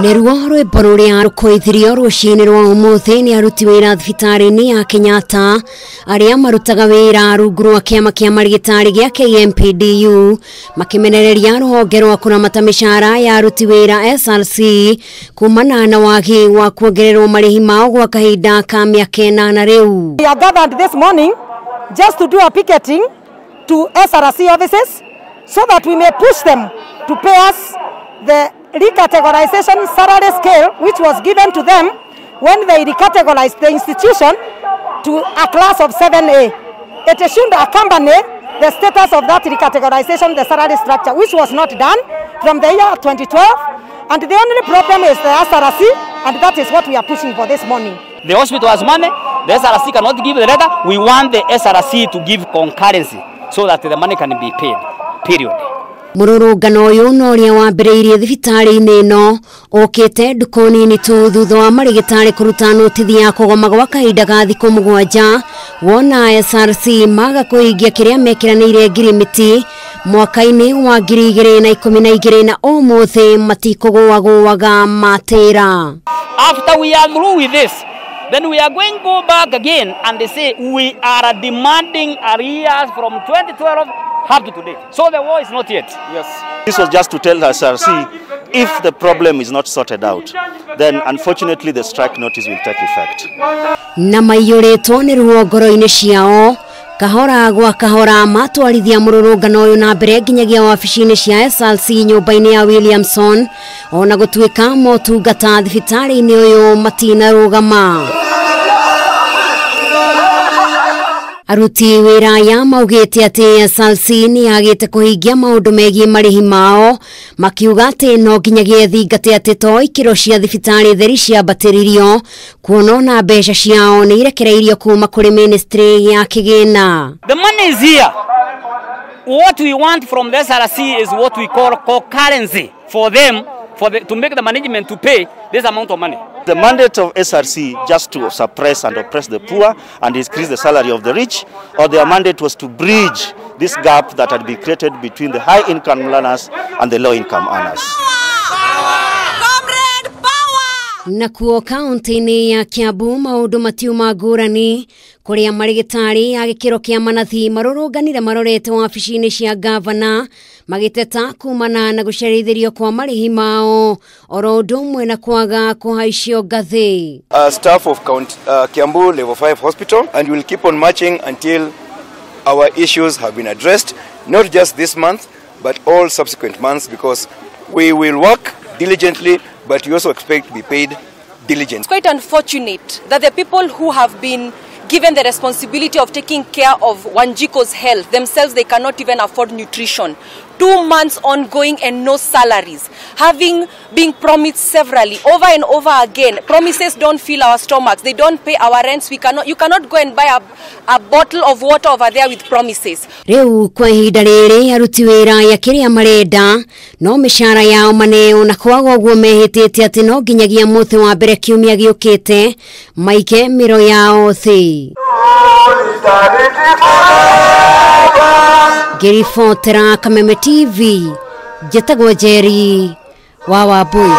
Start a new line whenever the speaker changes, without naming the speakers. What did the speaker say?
Neruo rwimbo ruria rukoithirio ruciini rwa umuthi ni aruti wira thibitari-ini ya Kenyatta aria marutaga wira rungu rwa kiama kia marigitari gia KNPDU makimenereria ruhonge rwa kuramata micara ya aruti wira SRC kumana na wagi wa kuongererwo marihi mao gwa kahinda ka miaka 8 riu.
We are gathered this morning just to do a picketing to SRC offices so that we may push them to pay us the recategorization salary scale which was given to them when they recategorized the institution to a class of 7A. It should accompany the status of that recategorization, the salary structure, which was not done from the year 2012. And the only problem is the SRC, and that is what we are pushing for this morning.
The hospital has money, the SRC cannot give the letter. We want the SRC to give concurrency so that the money can be paid, period.
Mururungano uyu noria wambireirie thibitari-ini ino okite ndukoni-ini tu thutha wa marigitari kuruta notithi ya kugoma gwa kahinda ga thiku 7 wona SRC maga kuhingia kiria mekiraniire ngirimiti mwaka-ini wa 2012 na umuthi matikugwaga matira.
After we are through with this, then we are going to go back again and they say we are demanding arrears from 2012 up to today. So the war is not yet.
Yes. This was just to tell SRC if the problem is not sorted out, then unfortunately the strike notice will take effect.
Na maiyuritwo ni ruhongoro-ini ciao kahora gwa kahora matwarithia mururungano uyu na mbere nginyagia wabici-ini cia SRC nyumba-ini ya Williamson ona gutuika motungata thibitari-ini uyu matinarugama. Aruti wira ya maugite ati SRC ni agite kuhingia maundu megie marihi mao makiuga ati no nginyagia thingate ati to ikiro cia thibitari theri cia batiririo kuonona mbeca ciao ni irekereirio kuma kuri ministry ya kigina.
The money is here. What we want from the SRC is what we call concurrency for them to make the management to pay this amount of money.
The mandate of SRC just to suppress and oppress the poor and increase the salary of the rich, or their mandate was to bridge this gap that had been created between the high income earners and the low income earners.
Na kuo kaunti-ini ya Kiambu maundu matiuma ngurani kuria marigitari ya gikiro kia manathi marurunganire marorete wabici-ini cia gavana magiteta kumana na gucerithirio kwa marihi mao oro undu umwe na kwaga kuhaicio ngathi.
Staff of Kiambu level 5 hospital, and we will keep on marching until our issues have been addressed, not just this month but all subsequent months, because we will work diligently, but we also expect to be paid diligently.
It's quite unfortunate that the people who have been given the responsibility of taking care of Wanjiko's health themselves, they cannot even afford nutrition. 2 months ongoing and no salaries, having been promised severally over and over again. Promises don't fill our stomachs, they don't pay our rents. You cannot go and buy a bottle of water over there with promises.
Riu kwa ihinda riri aruti wira ya kiria marenda no micara yao maneo na kwaga uguo mehitite ati no nginyagia muthi wa mbere kiumia giukite maike miro yao thi. Gerifotera Kameme TV, Jetagwa Jerry, Wawa Boy.